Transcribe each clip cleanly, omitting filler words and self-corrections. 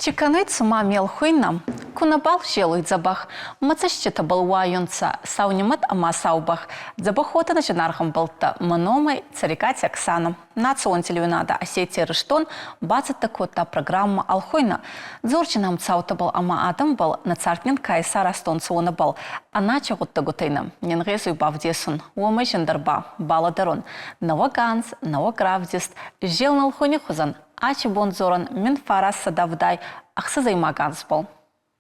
Чеканець мамел хуйнам, кунабал желуй забах, мацащита балуаюнца, саунемат ама саубах, забахота на женархам балта, маномай царикать Оксана. Национ телевинада Осетия Рыштон, бацать такота программа Алхойна. Дзорчинам цаутабал ама адам бал, на царкнин кайса растонцуона бал, а нача гуттагутейнам, ненгезуй бавдесун, уомай жендарба, баладарон, наваганс, навагравдест, жел на Алхойне хузан, ачи бонзоран мен фарас садавдай ахсы займаганс бол.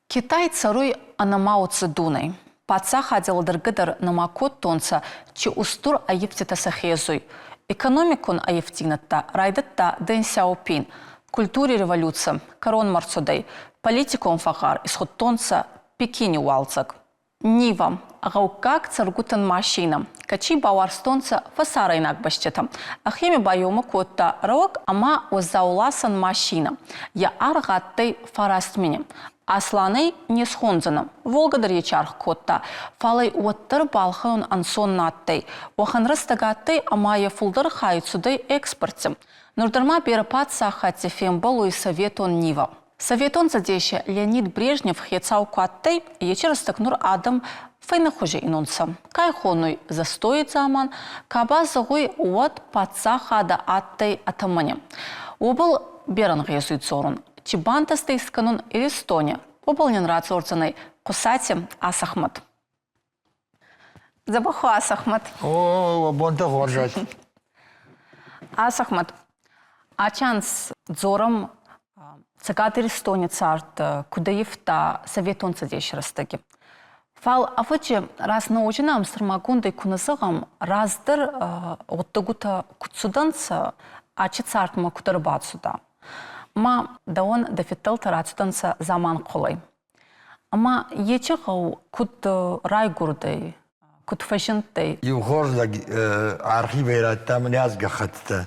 Китай царуй анамау цедунай. Паца ходил дыргыдар намакот тонца, чи устур аептита сахезуй. Экономикун аептинатта, райдатта Дэн Сяопин. Культуре революция, корон марцудай. Политикум фахар, исход тонца Пекине уалцак. Нивам, агаукак царгутан машинам. Качи бауарстонца фасарайнак башчетам. Ахеми байома котта рауак ама озауласан машина. Я аргаттай фарастменем. Асланай не схонзанам. Волгадар ячарх котта. Фалай уаттар балхаун ансон наттай. Вахан растагаттай амая фулдар хайцудай экспортем. Нурдарма берапат сахати фембалу и советон Нива. Советон задейше Леонид Брежнев хецау куаттай ячерас такнур адам файна хуже инунса. Кайхонуй застоит заман, каба загуй уат паца хада аттай атамане. Обал беран гезуй зорун. Чибантастай исканун Эстония. Обалнен рацорцанай кусати Асахмат. Забаху Асахмат. О, бонта горжать. Асахмат. Ачанс зором цикатыр Эстония царт, куда евта советон задейш растаги. Фал афычы раз научинам сырмагундай куназығам раздыр оттагута кутсуданца ачы цартма кутарбатсуда. Ма даон дафиттал тарацуданца заман қолай. Ама ечі ғау кут райгурдай, кут фашинтай. Юхорзаг архив эратта мнязга хатта.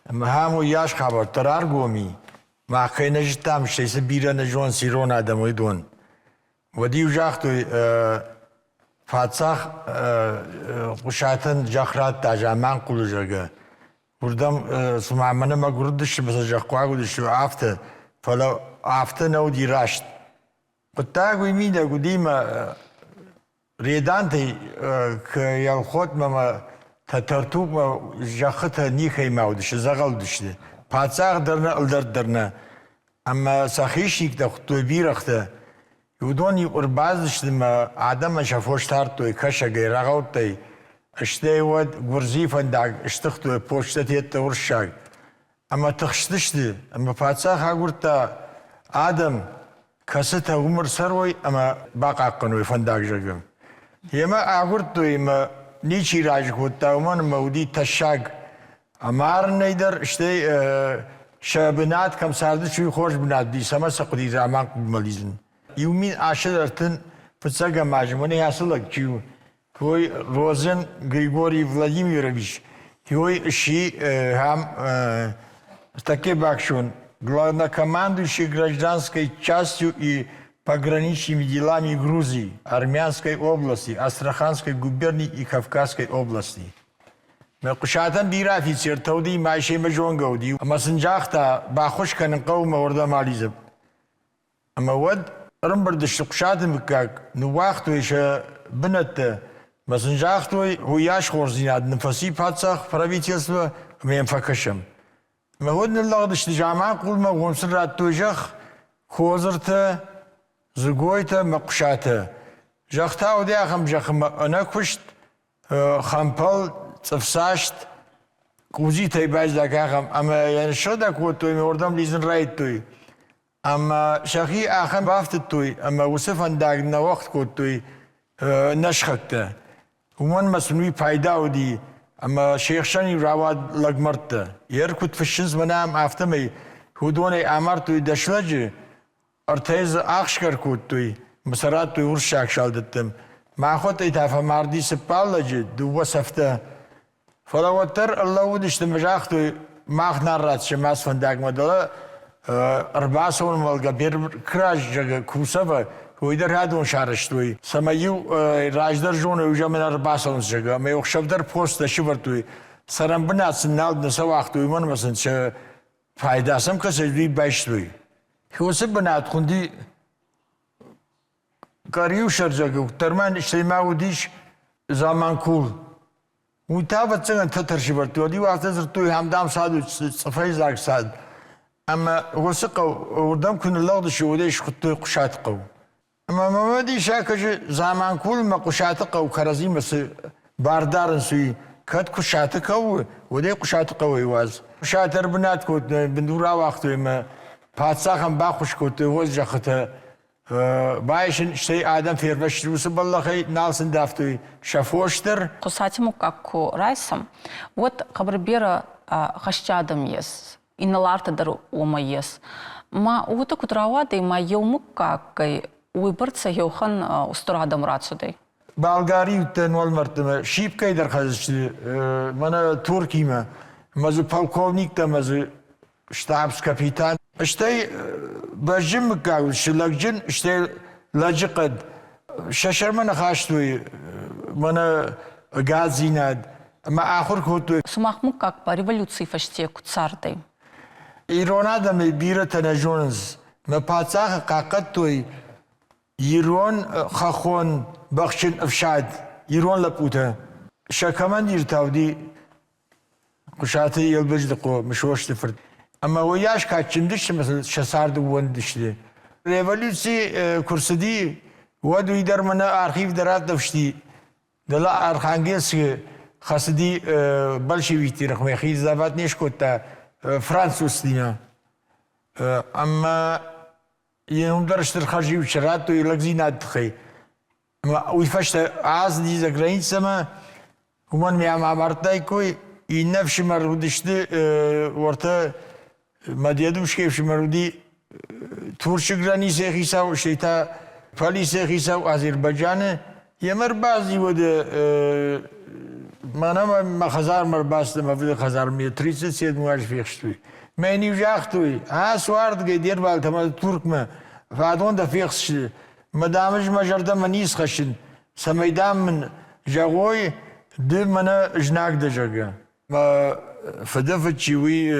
Хаму яш хабар тарар гоми. ما خیلی جتام شیس بیرون جوان سیرون آدموی دون. ودیو جاختوی فاتساخ قشاتن جاخرات تاجامان کلوجگه. بردم سمعمنه ما گردش بس جاخوا گردش و آفته فلا آفته نودی راشت. قطعی میده قدیم ریدانتی که یال خود ما ترتوب ما جاخت نیخی ماودش زغال دشته. پاتساق درنه الدرد درنه. اما سخیشیک ده توی بیرخته. یودونی اربازش دم آدم شافوش تار توی کشه گیراغوت تی. اشته ود گرزیفن داغ اشتختوی پوشتیت تورشاگ. اما تخشتش ده. اما پاتساق هاگورتا آدم کسته عمر سروی اما باقا کنوی فنداغ جگم. یما آگورت توی ما نیچی راج کوتا ومن مودی تشاگ. امار نیدر اشته شبنات کم سرده چوی خوش بنات دی سما سقدی زمان ملیزن. یومین عاشق ارتن فتساق ماجمونی حاصلک چیو. کوی روزن گریگوری ولادیمیرویچ. کوی شی هم таки бакшун. Главнокомандующий гражданской частью и пограничными делами Грузии, Армянской области, Астраханской губернии и Кавказской области. قشاتن بیرا فیچر تودی ماشی مجون گودی اما سنجاختا با خوش کنن قوم وردا مالیزب اما ود رمبردش قشاتن بکاک نو وقت ویش بنت ما سنجاخت وی هویاش خورزیناد نفسی پاتساخ правительство میم فکشم ما ود نلغدش جامعه قول ما ومسن رات توجخ خوزرت زگویت مقشاته جختا ودی اخم جخم انا کشت خمپل صفساشت کوزی تای باز دکاهم اما یعنی شده کو توی میوردم لیزن رایت توی اما شخی آخر بافت توی اما وصفن داغ نوقت کو توی نشخته ومن مسنوی پیدا ودی اما شیخشانی رواد لگمرته یر کت فشنز منام آفتمی هودونه آمار توی دشلجه ارتیز آخشکر کو توی مسرات توی ورشاک شالدتم ما خود ایتافه مردی سپالجه دو وصفته فلوتر الله ودشت مجاختو ماخ نارات شماس فندق مدلا ارباسون مالگا بیر کراج جگه کوسبه کویدر هادون شارشتوی سمایو راجدر جون اوجا من ارباسون جگه می اخشبدر پوست شبرتوی سرم بنات سنال نسواختوی من مثلا چه فایده سم کسی بی باشتوی هوسه بنات خوندی کاریو شرجگو ترمان اجتماع ودیش زمان کول و تابت سنگ تترشی برتو دی وقت از توی همدام ساعد و صفای زاگ ساعد اما هوسه قو وردم کن اللغد شودیش خطوی قشات قو اما ممدی شاکش زمان کول ما قشات قو کرزی مثل باردارن سوی کد قشات قو ودی قشات قوی واز قشات بنات کود بندورا وقتوی ما پادساخم باخوش کود وز جخته بايشن شيء آدم في الرشد وسب الله خي نالسن دافتوي شافوشتر Кусатиму какку райсам, вот кабрбера хащадам ес, и налартадар ома ес. Ма ута кутравады ма йому каккай уйбырца йохан устурадам рацудей. بالغاري وتنوال مرتمه شيب كيدر خازشتي مانا تركي ما مازو полковник تا مازو штабс капитан اشتي بجم كاو شلقجن اشتي لاجقد ششرمنا خاشتوي مانا غازيناد ما اخر كوتو Сумахму как по революции фаште куцардей. ايرونا دم بيره تنجونز ما باتساخ قاقتوي يرون خخون بخشن افشاد يرون لبوتا شكمان يرتاودي قشاتي يلبجدقو مشوش تفرد اما وياش كاتشندش مثلا شسارد وندشلي ريفولوسي كورسدي ودو يدر من ارخيف درات دفشتي دلا ارخانجلسك خاصدي بلشويكتي رقم خيز زابات نيش كوتا فرانسوس دينا اما يوم درشت الخارجي وشراتو يلقزينات تخي ويفشت عاز دي за границами ومن ميام عمرتاي كوي ينفش مرودشت ورتا مديدوش كيفش مرودي تورش границы خيساو شيتا فاليس خيساو أذربيجان يمر بعضي ود ما خزار مرباست ما في خزار 137 مواجه فيخشتوي ما نيجاختوي سوارد قدير بالتما ترك ما فادون ده فيخش مدامج مجرد منيس خشن سميدام من جاوي دي منا جناك ده جاگا ما فدفت چوي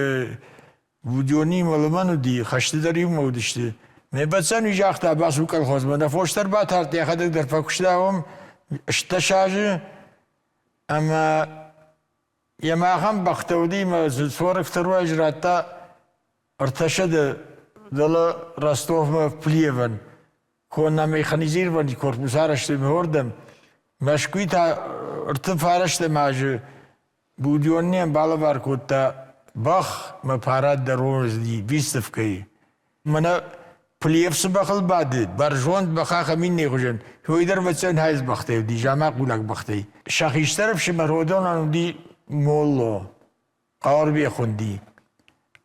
وديوني ملمانو دي خشت داري مودشتي ما بتسان يجاخت عباس وكل خوز ما فوشتر باتارت يا خدك در فكشتاهم اشتشاج اما يما هم بختودي ما صورك تروى اجراتا ارتشد دل راستوف ما بليفن كنا ميخانيزير بني كوربوسارشت مهوردم مشكويتا ارتفارشت ماج بوديوني بالوار كوتا بخ ما بارات دروز دي بيستفكي منا بليفس بخل بعد برجوند بخا خمين نخوجن هو يدر بتسن هايز بختي دي جامع قولك بختي شاخيش طرف شمرودون دي مولو قاربي خوندي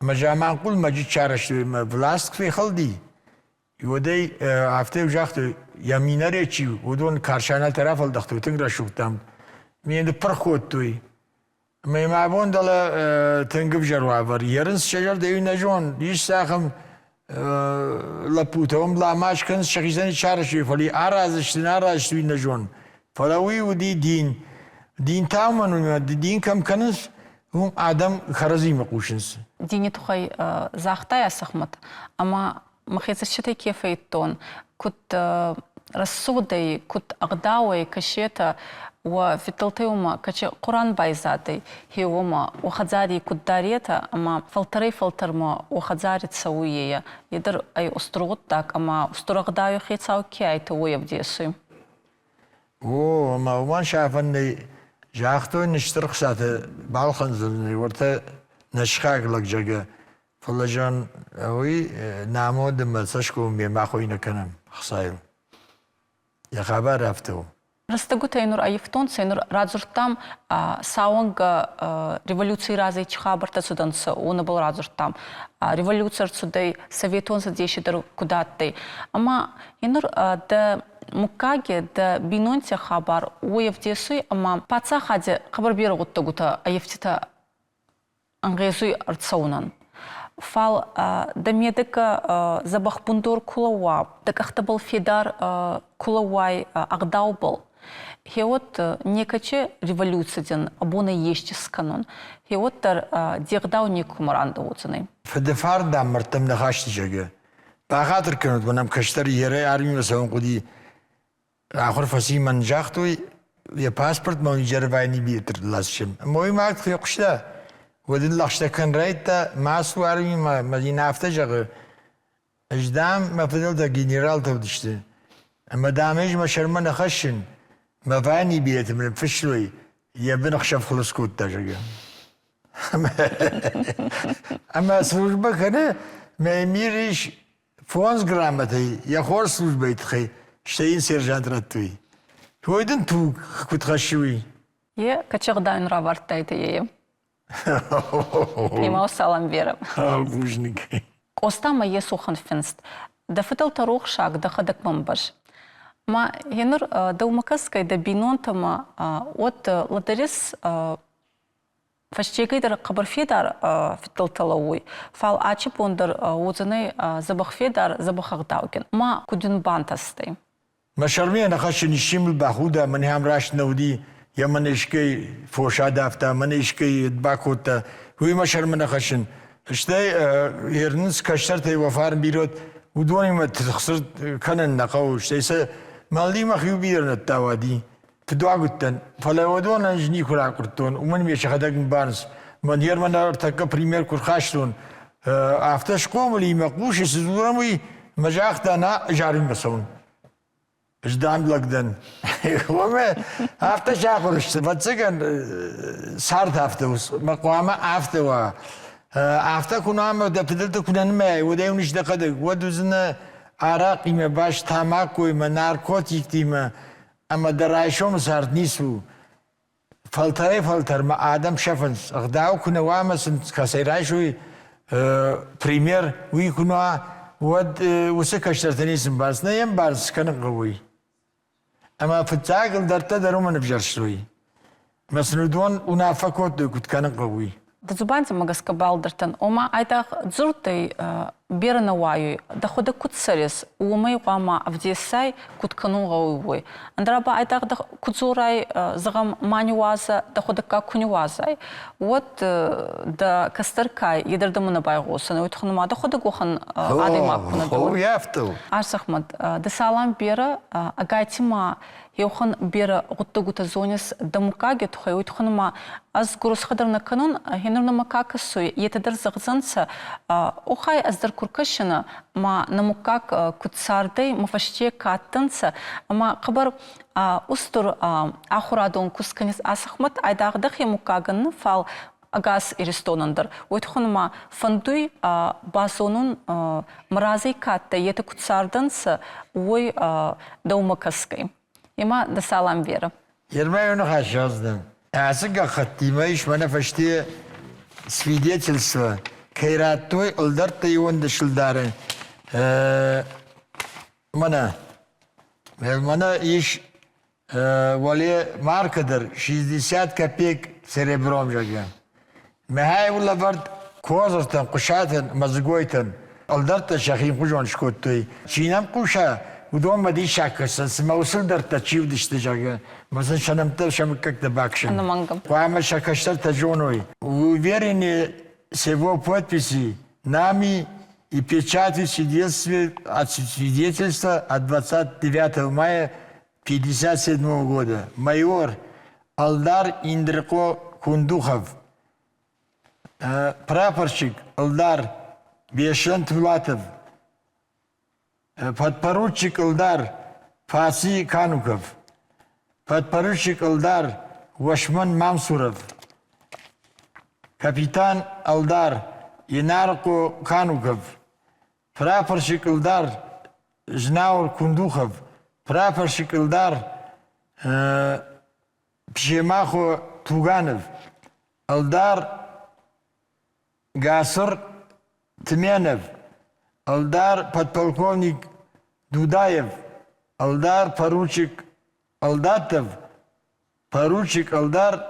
ما جامع قول ما جيت شارش ما بلاستك في خلدي يودي هفته وجاخت يمينه چی ودون کارشانه طرف ال دختو تنگرا شوتم مين پرخوت توي ما معبون دل تنگب جروابر يرنس شجر ديو نجون يش ساخم لپوتهم لا ماش كنس شخيزاني شارشوي فلي ارازشتوي نجون فلوي ودي دين تامن دين كم كنس هم آدم خرزي مقوشنس ديني تخي زاختا يا سخمت اما مخيزشتي كيف يتون كنت رسودي كنت أغداوي كشيتا وفي كشي قرآن بايزاتي هيوما وخزاري كنت داريتا أما فلتر ما وخزاري تسويه يدر أي أسطروت داك أما أسطرو غداوي خيتساو كي توي بديسي ما ومان شافني جاختو نشترق ساته بالخنزلني ورتا نشخاق لك جاقا فلجان اوي نامو دم سشكو مي ما خوينا كنم خسايل يا خبر رفتو Растагут айнур айфтон сайнур разуртам сауанга революции разы чхабарта суданса он был разуртам революция судей советон за дешидер куда-то ама айнур да мукаге да бинонте хабар уевдесуй ама паца хаде хабар биру гуттагута айфтита ангезуй арцаунан фал да медика забахпундур кулава да кахтабал федар кулавай агдаубал Хеот некаче революцияден абуна ещис канон. Хеот тар дегдау никумаранда уцаны. Федефар да мартам нахашти жага. بخاطر كنت منام كشتري يري عربي مثلا قدي آخر فصيل من جاختوي يا باسبورت ما يجربيني بيتر لازم موي ما في قشة ودين لاشتا كان ريتا ما سو عربي ما ينافته جغ اجدام ما فضل دا جنرال تودشته اما دامج ما شرمنا خشن ما فاني بيت من فشلوي يا بنخشف خلص كود تاجا اما служба كده ما يميرش فونز грамотой я хор службой тхи штейн сержант ратуй تويدن تو كنت خشوي Е качагдайн равартайты ейм. Нема салам верам. Бужник. Остама е сухан финст. Да фитал тарух шаг да хадак мамбаш. Ма енур да умакаскай да бинонтама от ладарис фашчегайдар қабарфедар фитал талауи. Фал ачи пондар узанай забахфедар забахагдауген. Ма кудин бантастай. ما شرمي أنا خشني الشمل بحودة من هم راش نودي يا من إشكي فوشا دافتا من إشكي باكوتا هو ما شرم أنا خشن اشتاي يرنس كشرت وفار بيروت ودوني ما تخسر كان النقاو اشتاي س مالدي ما خيو بيرن التوادي تدعى قلتن فلا ودون أنجني كل كرتون ومن ميش خدك بارنس من ير من أرتكا بريمير كل خاشلون أفتش قوم لي مقوش سزورمي مجاخت أنا جارين بسون اجدام لقدن وما هفته شاقرشت بتسكن سارت هفته مقامه هفته و هفته کنام دفترت کنن ما ودیونش دقیق ودوزن عراقی ما باش تاماکوی ما نارکوتیک تیم اما درایشم سارت نیسو فلتر ما آدم شفنس اقداو کنه وامسن کسیرایشوی پریمیر وی کنه ود وسکشترتنیسم باز نیم باز کنن قوی اما في التاقل درتا دروما نبجرشوي مسنودون ونافكوت دو كنت كان قوي Да зубанцы магаска балдартан. Ома айтах дзуртай берна ваю. Да хода кутсарис. Умай вама авдесай куткану гауй. Андраба айтах да кутзурай загам манюаза да хода какунюазай. Вот да кастаркай едердамына байгосын. Уйтханма да хода гохан адима куна. О, яфту. Арсахмад да салам бера агайтима يوخن بير غطة زونيس دمكاجة تخي ويتخنما از گروس خدرنا канун هنرنا مكاكسوي يتدر زغزنسا أخاي أزدر كركشنا ما نمكاك كتساردي مفشتيه كاتنسا ما قبر أستر آخرادون كسكنيس أسخمت عيداغ دخي مكاغن فال أغاس إرستونندر ويتخنما فندوي باسونون مرازي كاتا يتكتساردنسا وي دومكسكي إما دا سلام вера. Ермаю нахашаздам. Асыга хаттимаиш мана фашти свидетельство. Кайраттой алдарта его дашилдары. Мана иш вали маркадер 60 копеек серебром жага. Махай ула бард козастан кушатан мазгойтан алдарта шахим кужон шкоттой. Чинам куша ودوم ما دي شاكس ما وصل در تشيو دشتجاga مثلا شنمت شمكك دباكشن أنا مانجم وعم شاكشتر تجونوي уверены с его подписи нами и печатью свидетельства от 29 мая 1957 года майор Алдар Индрико Кундухов прапорщик Алдар Бешен Тулатов подпоручик Илдар Фаси Кануков, подпоручик Илдар Вашман Мамсуров, капитан Илдар Янарко Кануков, прапорщик Илдар Жнаур Кундухов, прапорщик Илдар Пшемахо Туганов, Илдар Гасыр Тменов, Алдар подполковник Дудаев, Алдар поручик Алдатов, поручик Алдар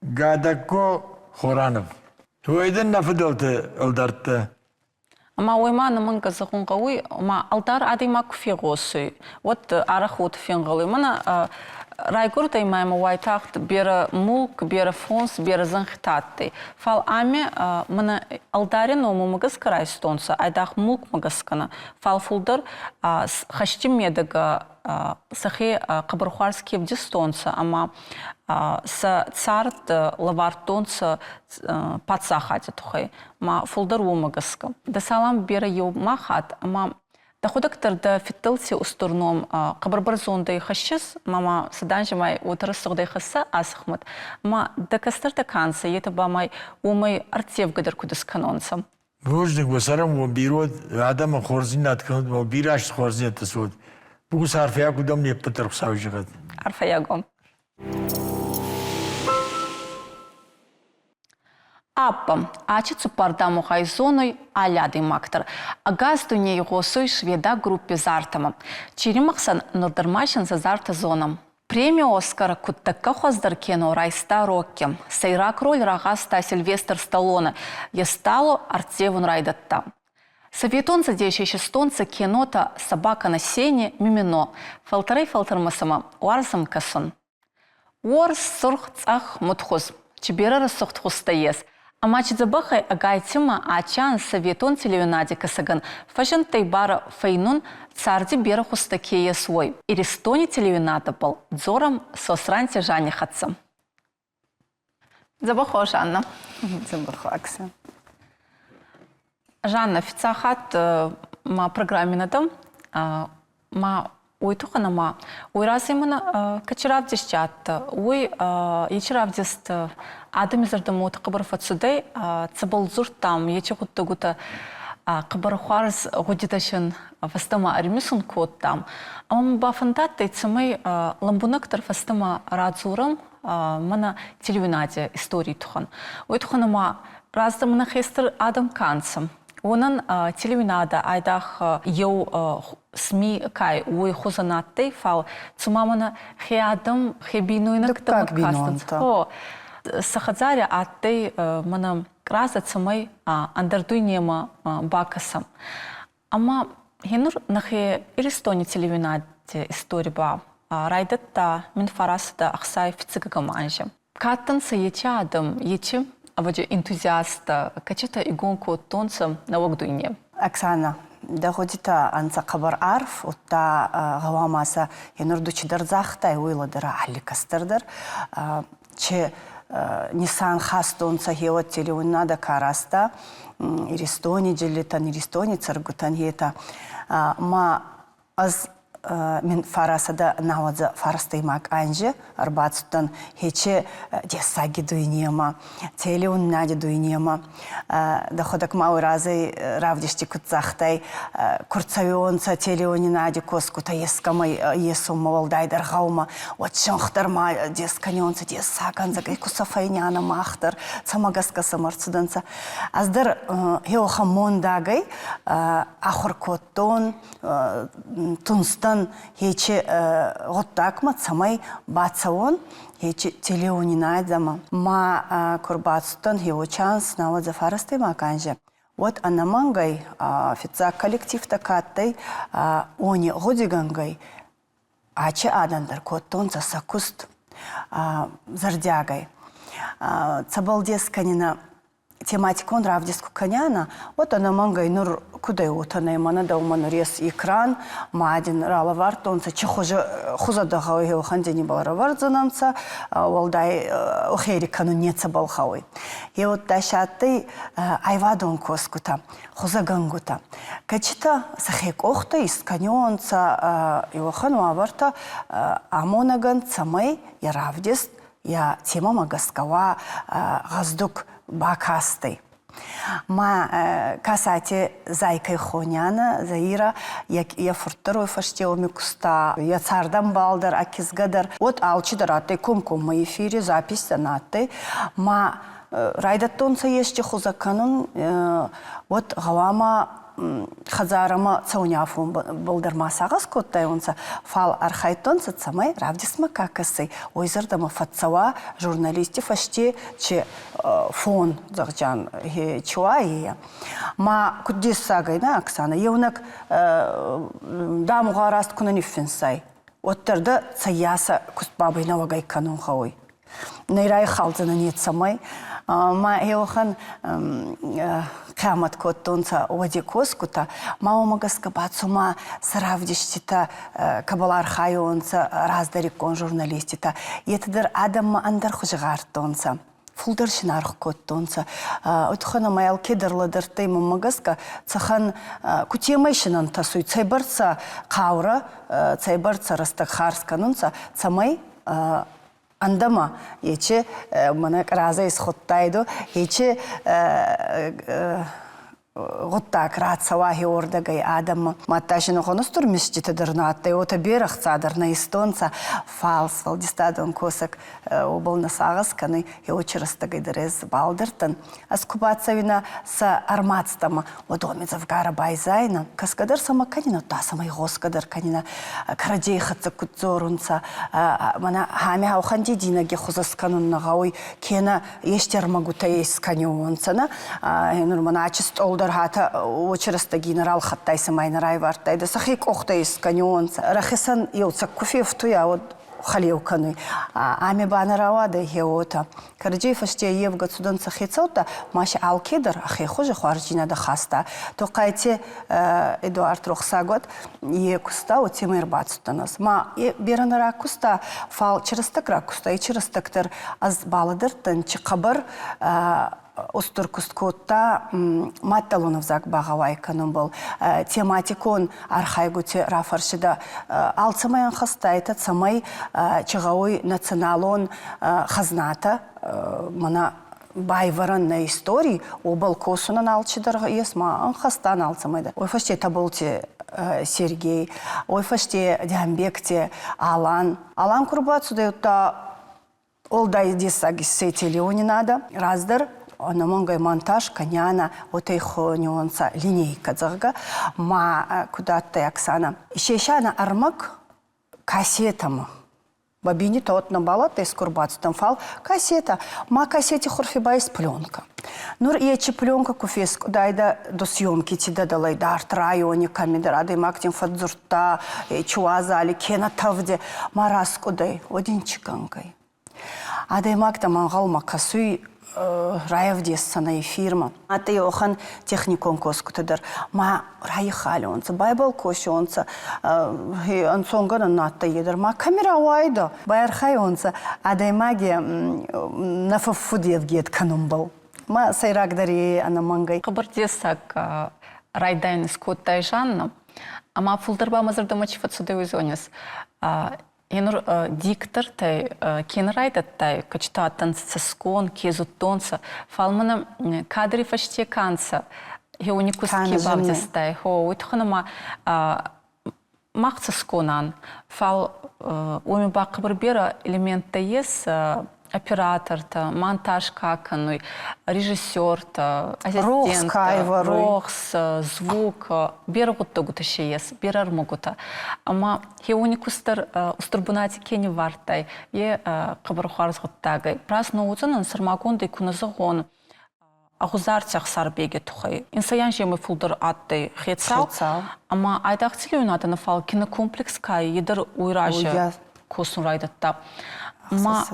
Гадако Хоранов. Туайден нафидалты Алдарта. Ма ойма наманга захунгауи, ма алдар адима куфигосуй. Вот арахут фингалуй. Мана райгурда имаема уайтахт бера мулк, бера фонс, бера занхтатты. Фал ами мана алдари ному магас крайстонса, айдах мулк магаскана. Фал фулдар хаштим медага сахи кабархуарский в дистонса, ама с царт лавартонца подсахати тухай. Ма фулдар умагаска. Да салам бера ю махат, ама доходактар да фитилси устурном кабарбарзондай хашчис, мама саданжимай утарысугдай хаса асхмат, ма да кастарта канса, ета бамай умай артев гадар кудас канонсам. Бужник басарам во бирот, адама хорзин атканут, во бираш хорзин атасуд. Бугус арфия кудам не патар хсавжигат. Арфаягом. Аппам, ачицу пардаму хайзоной аляды мактар. Агазду не его сой шведа группе зартама. Черемахсан нордермашин за зарта зоном. Премия Оскара куттакка хоздаркену райста рокке. Сейрак роль рагаста Сильвестр Сталлоне. Естало артевун райдатта. Советон за 2006 кинота «Собака на сене» мимино. Фалтерей фалтермасама уарзам касон. Уарз сурх цах мутхуз. Чебера рассухт хустаес. Амачи забахай агайтима ачан советон телевинади касаган. Фашин тайбара фейнун царди бера хустакея свой. Иристони телевината был. Дзорам сосранти жанихатса. Забахо, Жанна. Забахо, Акса. Жанна, фицахат ма программе надам. Ма уйтухана ма. Уйразимана качарав дещат. Уй ячарав дест адам изардаму тақабарф отсюдай. Цабал зуртам яча хуттагута қабархуарз гудиташын фастама армиsun коттам. Ама бафандат тайцамай ламбунактар фастама радзурам мана телевинаде истории тухан. Уйтухана ма раздамана хестер адам канцам. Онан телевинада айдах йоу СМИ кай уй хузанаттай фал цумамана хеадам хебинуйнак тамакастан. О, сахадзаря аттай мана краса цумай андардуйнема бакасам. Ама хенур нахе иристони телевинаде история ба райдатта мин фарасда ахсай фицигагаманжа. Каттан са яча адам ячи аваджи энтузиаста, качета игонку тонцам на вогдуйне. Оксана, доходита анца кабар арф, утта гавамаса енурдучи дарзахтай уйладара аликастырдар, че Нисан хастонца хеот телевинада караста, иристони джилитан, иристони царгутан хета, ма аз мен фарасада навадза фарастаймак анжи, арбацтан хече десаги дуйнема, телевиннади дуйнема, доходак мау разай равдишти кутзахтай, курцавионца телевиннади коскута ескамай есу мавалдайдар гаума, отшанхтар ма десканионца десаканза кусафайняна махтар, цамагаска самарцуданца. Аздар хеохамондагай ахуркоттон тунстан хече готтакма самай бацаон хече телеонинайдама ма курбацтан хеочанс навадза фарастай маканже. Вот анамангай фица коллектив такаттай они годигангай аче адандар коттон засакуст зардягай. Цабалдесканина тематикон равдиску коняна, вот она мангай нур куда утанай мана да уману рес экран, мадин ралавартонца, чи хуза дахауи хандини балараварзанамца, валдай охери кану неца балхауи. И вот дашатты айвадон коскута, хуза гангута. Качита сахек охта из каньонца, Иохану аварта, амонаган цамай я равдис, я тема магаскава газдук бакасты. Ма касати зайкай хоняна, заира, як я фуртарой фаштеоми куста, я цардам балдар, акизгадар. Вот алчидар атты кум-кум эфире запись санатты. Ма райдаттонца ешче хузаканун, вот гавама хазарама цауняфун болдырмасағыз коттай онса фал архайтонса цамай равдисма какасы ойзырдама фатсава журналисти фаште че фон загжан чуаия ма куддис сагайна Оксана евнак дамуға раст кунаниффинсай оттырды цаяса кустбабайна вагай канун хауй найрай халзана нет самай ма еохан қиямат коттонса одикос кута маомагаска бацума сравдиштита кабалар хайонса раздарикон журналистита етдер адамма андар хужгартонса фулдер шинарх коттонса отхана майал кедерладер тайма магаска цахан кутемайшинан тасуй цайбарца қаура цайбарца растахарсканунса цамай андама ече мана раза исхоттайду ече غطاك رات سواهي وردقي آدم ما تاشي نخونستور مشجي تدرناتي وتبيرخ صادرنا يستونسا فالس فالدستادون كوسك وبلنا ساغس كاني يوچرستقي دريز بالدرتن اسكوبات سوينا سا ارماتستما ودومي زفقارا بايزاينا كاسكادر سما كانينا تاسما يغوس كادر كانينا كراجي خطك كتزورونسا مانا هامي هاو خانجي ديناجي خزس كانون نغاوي كينا يشتر مغوتا يسكانيونسانا نورمانا ачист Хата очерста генерал хаттайсы майнарай вартайды. Сахик охтайс каньонца. Рахисан елца куфев туя вот халеуканы. Ами банаравада еота. Карджи фаште евга цудан сахицаута маши алкедер ахи хуже хуарджина да хаста. То кайте Эдуард Рохсагот е куста о тимер бацутанас. Ма беранара куста фал через такра куста и через тактер аз баладыр тан чикабар Остур кусткотта матталунов зак бағавай канун был. Тематикон архайгуте рафаршида алцамаян хастайта цамай чығауй националон хазната мана байваран на истории обал косунан алчыдарға есма анхастан алцамайда. Ой фаште табылте Сергей, ой фаште Дямбекте Алан. Алан курбацуда ютта олдай десагис сетели не надо. Раздар Анамонгай монтаж коняна отейхо нюанса линейка зага ма куда-то Оксана. Ищещана армак кассетам. Бабини тот на балата из курбацтом фал кассета. Ма кассете хорфибайс пленка. Нур ечи пленка куфеску дайда до съемки тида далай дарт районе камедрады мактин фадзурта чуазали кена тавде мараску дай один чиканкай. Адай макта мангал макасуй райавдессана и фирма. А ты охан техникон коскутедер. Ма райхали онца, байбал коси онца, ансонгана натта едер. Ма камера вайда, байархай онца, адай магия нафафудет гет канумбал. Ма сайрагдари анамангай. Кабардесак райдайн скоттай жанна, ама фулдерба мазардамачиф отсюда уйзонес. Енур диктор тай кенрайдат тай качта танцескон кезуттонса фалмана кадри фаште канца еуникуски бавдестай хо уйтханама махцесконан фал уми бакбар бера элементта ес оператор-то, монтаж какануй, режиссер-то, ассистент, рохс, звук, берегут-то еще есть, берар могут-то. Ама хеуникустар устурбунати кени вартай, е кабарухарзгуттагай. Раз наузан сармагонда и куназагон. Агузартях сарбеге тухай. Инсаян жемы фулдер аттай хецал. Ама айдахтили уната нафал кинокомплекс кай едер уйража косун райдатта. Ма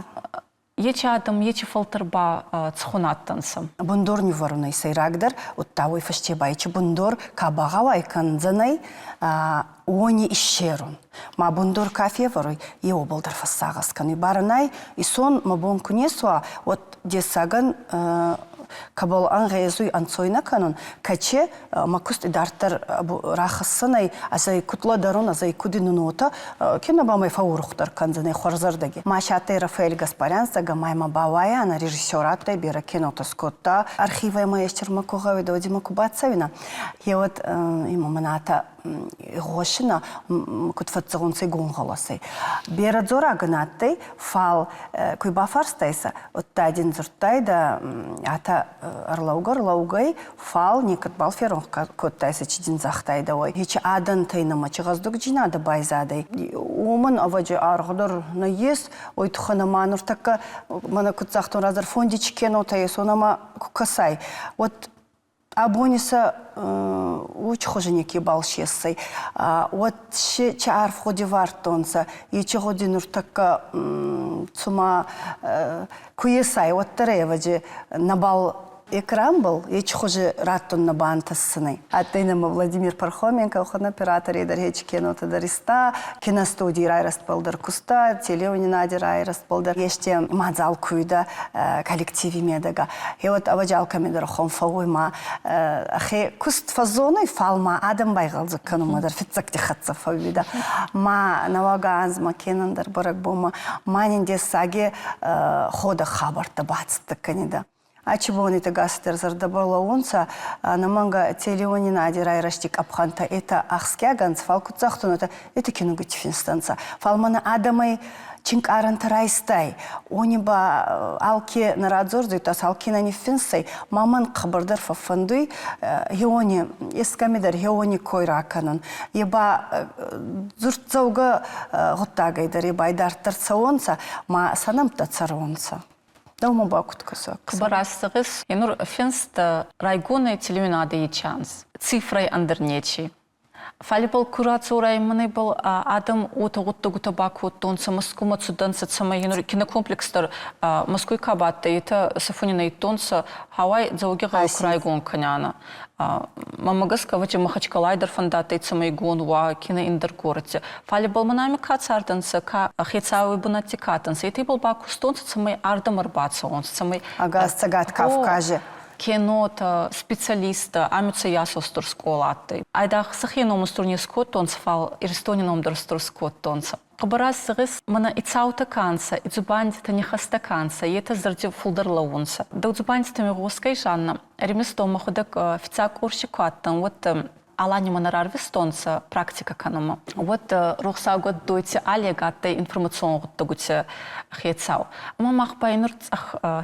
Ече адам, ече фалтырба цхунаттансам. Бундор не воруной сайрагдар, от того и фаште байче бундор кабагавай канзанай они ищерун. Ма бундор кафе воруй и обалдар фассагаскан. И баранай и сон мабон кунесуа от десаган кабал ангезуй ансойна канон каче макуст идартар рахассанай азай кутла дарон азай кудинунота кена бамай фаурухтар канзанай хорзардаги машатай Рафаэль Гаспарян сага майма бавая на режиссёрата бера кинота скотта архивай маестер макугавида одима кубацавина и вот имаманата гошина кутфатцагунцы гонголасы. Берадзора гнатты фал куйбафарстайса оттадин зуртайда ата арлаугай фал никат балферон коттайса чидин захтайда ой. Хич адан тайнама чыгаздык жинады байзадай. Умын аважы аргыдыр на ес ой тухана манур такка мана кутсахтон разыр фондичкен отайы сонама кукасай. Вот абониса уч хоженеки балшессай. Вот чаар в ходе вартонса и чогодин уртакка цума куесай вот тареваджи набал экран был, и чхоже раттон на бантассыны. А ты нам Владимир Пархоменко, ухон оператор, и даречь кино-то дариста, киностудии райраст полдар куста, телеони нади райраст полдар. Еще мадзал куйда коллективе медага. И вот аваджалка медархон фауйма, ахе куст фазоной фалма адам байгал закану мадар фитцак тихатса фауйда. Ма наваганзма кенандар баракбома, манинде саге хода хабарта бацта канида. А чего он это гастер зардабала онца, на манга телеони нади райраштик абханта это ахскяганц фалкуцахтун это киногутифинстанца. Фалмана адамай чинк аранта райстай. Ониба алки нарадзордуй тас алки на нефинсай. Маман қабырдар фафандуй хеони эскамидар хеони койраканын. Еба зуртзауга гуттагайдар еба айдартар цаонца ма санамта царонца. Да, мы бакуткаса. Кбарасығыз, енур финст райгоны телевинады ечанс. Цифрай андернечи. Фали был курацурай маны был адам отогутты гута бакуттонса Москва цуданса цама енур кинокомплекстер Москвы кабатта это сафонина итонса Хавай заугига райгон каняна. Мамагас кавачи Махачкалайдар фандата цама игон ва кино индергорте. Фали был манами кацарденса ка хецауи бунатикатенса. Это был бакустонса цама ардам арбаца он цама. Ага, сагат Кавказе. Кинота специалиста амица ясостор сколатты. Айдах сахином стурни скоттонс фал ирстонином дорстор скоттонса. Кабарасығыз мана ицаута канса, ицубандита нехаста канса, ета зарди фулдарлаунса. Да ицубандита мегоскай жанна, реместо махудак фицак уршикаттан, вот алани манарар вестонса практика канома. Вот рухса год дойти алегатта информацион гутта гути хецау. Ма махпайнур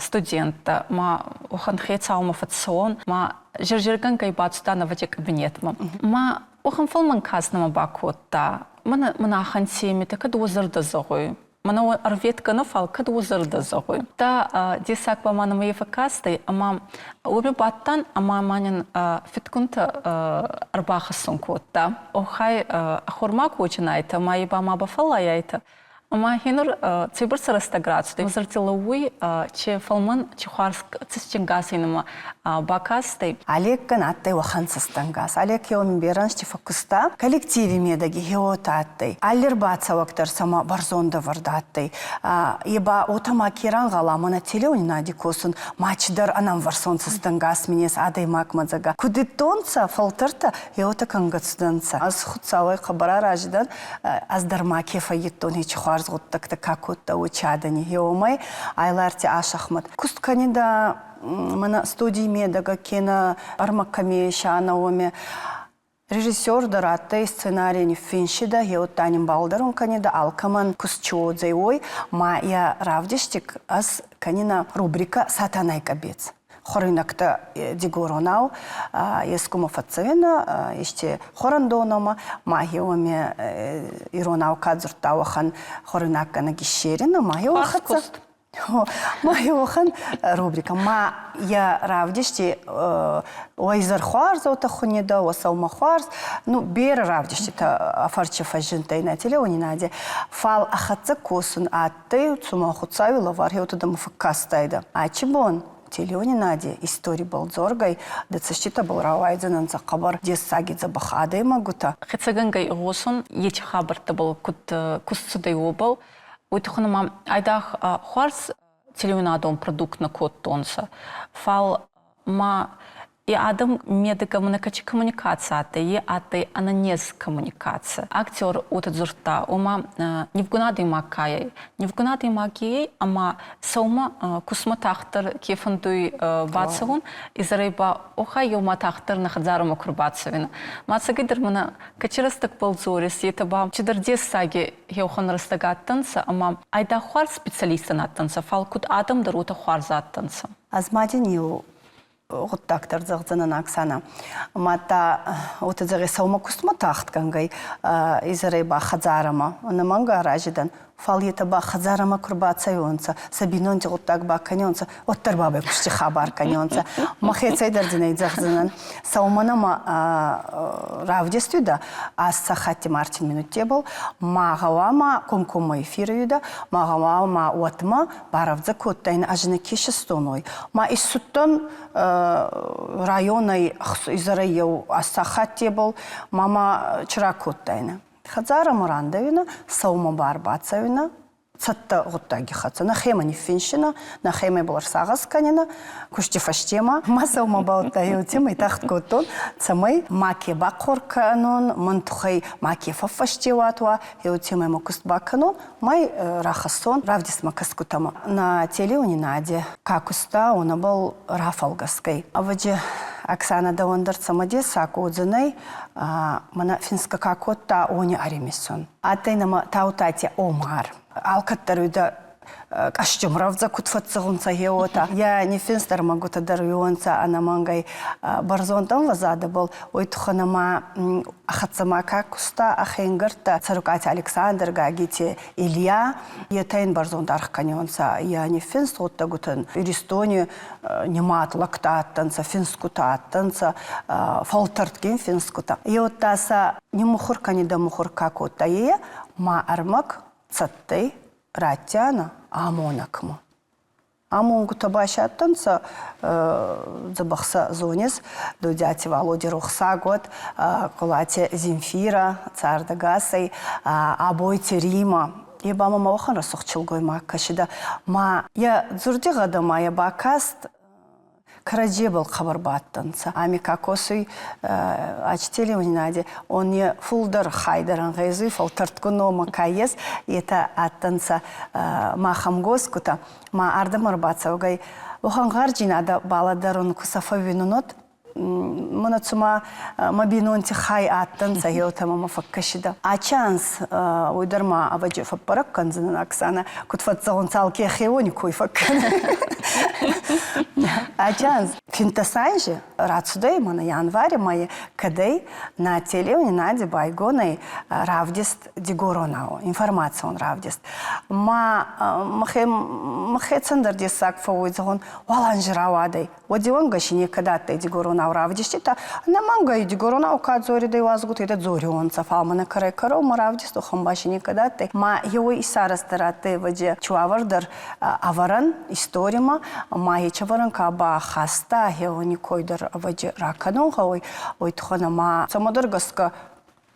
студента, ма ухан хецау мафацион, ма жиржирган гайбацта на ваде кабинетма. Ма ухан фалман казнама бакотта. Мана хансеми та кад узырда загой. Мана арветка на фал кад узырда загой. Та десак ба мана маефа кастай, ама уби баттан ама манин фиткунта арбахасын котта. Охай ахурмак учинайта, ма еба ма бафала яйта. Ама хинур цибр сарастаграцию. Узыртила уй, че фалман чихарск цисчингасинама бакастай. Олег канаттай вахансастангас. Олег еом бераншти фокуста коллективе медаги хеотаттай. Аллер бацавактар сама барзонда вардаттай. Еба отама киран гала мана телеони надикосын матчдар анам варсонсастангас минес адай макмадзага. Кудитонца фалтарта хеота кангацданца. Аз худсавай хабара раждан аздарма кефа еттон хич харз гуттакта какутта учадани хеомай айларти ашахмат. Кустканида мана студии медага кена армаккаме шанаоме режиссер дараттай сценарий не финшида хеоттанин балдарун канида алкаман кусчоодзай ой ма я равдиштик аз канина рубрика сатанай кабец. Хоринакта дигоронау, ескумо фацевина, еще хорандонома, магиоме иронау кадзуртауахан хоринакка на гишерина, магиохаца. Магиохан рубрика. Ма я равдишти ойзар хуарз отахунида, осалма хуарз, ну бер равдишти та афарча фажинтай на телеони наде. Фал ахатца косун атты, цума хуцавила вархеота да мафакастайда. А чебон? Телеони нади истории был зоргай, да цащита был равайдзанан за хабар десаги за бахады магута. Хецагангай госун еч хабарта был кусцудай обал. Уйтуханама айдах хуарс телеони надом продукт на кот тонса. Фал ма И адам медикоммуникачы коммуникация аты, и аты ананез коммуникация. Актер от зурта, ома не в гунады макай, не в гунады магии, ама саума кусматахтар кефандуй бацавун, из рейба оха йоматахтар нахадзару курбацавина. Мацагидер мана качерастак ползорис, етаба чидардес саги йохан растагаттанца, ама айда хуар специалиста наттанца, фалкут адам дарута хуар заттанца. Азмадинил غطاكتر زغزنا أكسانا ماتا وتزغي سوما كستما تاخت كنغي إزري با خزارما ونمانغا راجدان فاليتا با خزارما كربات سيونسا سبينون تي غطاك با كنيونسا وطر بابا كشتي خبار كنيونسا ما خيت سيدر زني زغزنان سومانا ما равдестю да асса хати мартин минут тебл магавама кумкума эфирюда магавама отма баравза коттайн ажны кишестоной ма иссуттан районай изарайяу асса хати тебл мама чракоттайна хазара мурандавина саума барбацавина цатта готтаги хатса на хема не финшина на хема булар сагас канина кушти фаштема маса ума баутта ютима и тахт коттон цамай маки бакор канон мантухай маки фафаштеватва ютима мокуст баканон май рахасон равдис макаскутама на телеуни наде какуста он был рафалгаской а ваджи Оксана Давандар самоде сакудзунай мана финска какотта они аремисон атайнама таутати омар алкаттарыда кашчым равза кутфатсығынса еота. Я не финстар могу тадар юонса анамангай барзонтан вазады был. Ойтуханама ахатсама какуста ахенгерта царукати Александр гагити Илья. Етайн барзонтар каньонса. Я не финст отта гутан юристони немат лактаттанса финскутаттанса фалтарткен финскута. Еотаса не мухур канида мухур какота е ма армак цаттай Ратяна амонакма. Амонгу табашаттанса забахса зонес до дяти Володи Рухса год колате Земфира Цардагасай абойте Рима. Я ба мама охан расухчилгой маккашида ма я зурдига мая бакаст Караджебал хабарбаттанса. Ами какосуй ачтели унинаде. Он не фулдер хайдеран гайзуй фалтарткуно макаес. Это аттанса махамгоскута. Ма ардамарбаца угай. Охан гарджинада баладарун кусафавинунот. Манацума мабинонти хай аттанса йотама мафаккашида. Ачанс уйдарма аваджи фаппарак канзана Оксана кутфатсагон салки хеони койфаккан. Ачанс финтасайжи рацудей мана январе мае кадей на телеуни нади байгонай равдист дигоронау информация он равдист ма махе цендер десак фауйзагон валанжиравадей водион гашине кадаттай дигоронау равдистита на манга и дигоронау кадзори дей вазгут это зорион цафалмана карекаро ма равдисту хамбашине кадаттай ма его и сарастараты ваде чуавардар аваран историма ма чаваран каба хаста хеони койдар ваджи ракануга ой тхона ма самодыргаска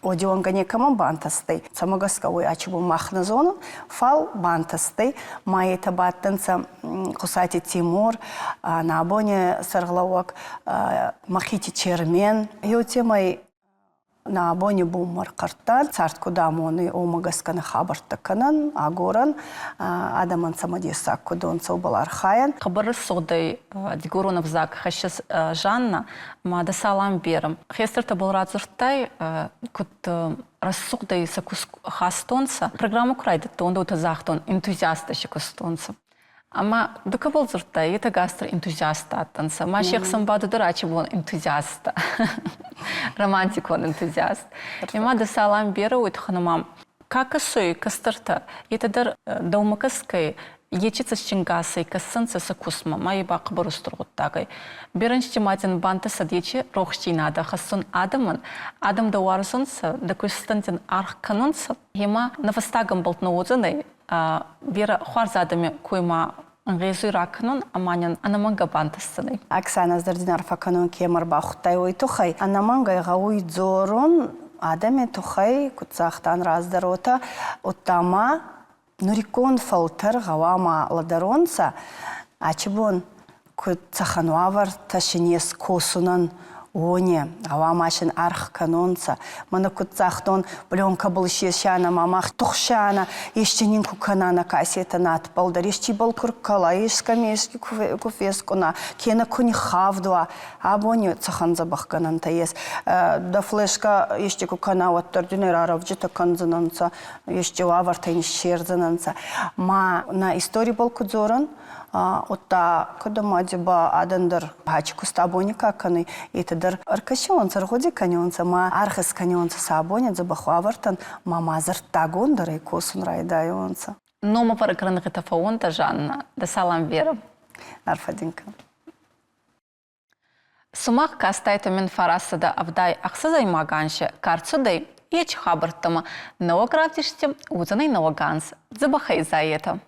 одионга некаман бантастай самогаска ой ачибу махна зону фал бантастай ма это баттанца кусати Тимур на абоне сарглауак махити чермен йотемай на абоне бумар картан цартку дамоны омагаскана хабартаканан агоран адаман самодеса кудонца убалар хаян хабары содай дигоронов зак хашас Жанна ма да салам берем хестерта был разуртай кут рассугдай сакус хастонца программу крайда тонда утазахтон энтузиаста шикустонца Ама дука бол зуртай это гастроэнтузиаста аттанса ма шехсам баду дурачи вон энтузиаста романтик он энтузиаст има да салам беру уйтханамам какасой кастарта это дар даумакаскай ечица щингасай кассанца сакусма май бак борустургуттагай беренчи матин банта садечи рохштинада хассон адаман адам да варсонса да кустантин архканонса има навастагам болтноозанай бера хуарзадами койма Гезуй ракнун аманин анаманга бантасыны. Оксана Здардинар факанун кемар бахтай ой тухай. Анаманга гауй дзорун адаме тухай кутсахтан раздарота оттама нурикон фалтер гавама ладаронца ачибон Кут цахануавар ташинес косунан оне, авамашин арх канонца. Мана кут цахтон пленка был шана мамах тухшана, еще нинку канана кассета над полдаришчи был куркала, ишкамешки куфескуна, кена куни хавдуа, абони цахан забах кананта ес. Да флешка еще кукана вот тординераров джита канзананца, еще авартайни шерзананца. Ма на истории был кудзоран, отта кодамадиба адандыр хачку стабони каканы и тедер аркашон саргоди каньонца ма архас каньонца сабони забахвавартан мамазар тагондыр и косун райдайонца. Нома паракранных это фаонта Жанна, да салам верам. Нарфадинка. Сумах кастайто мен фарасада авдай ақса займаганше карцудай еч хабырттама новогравдиште узанай новоганс забахай за это.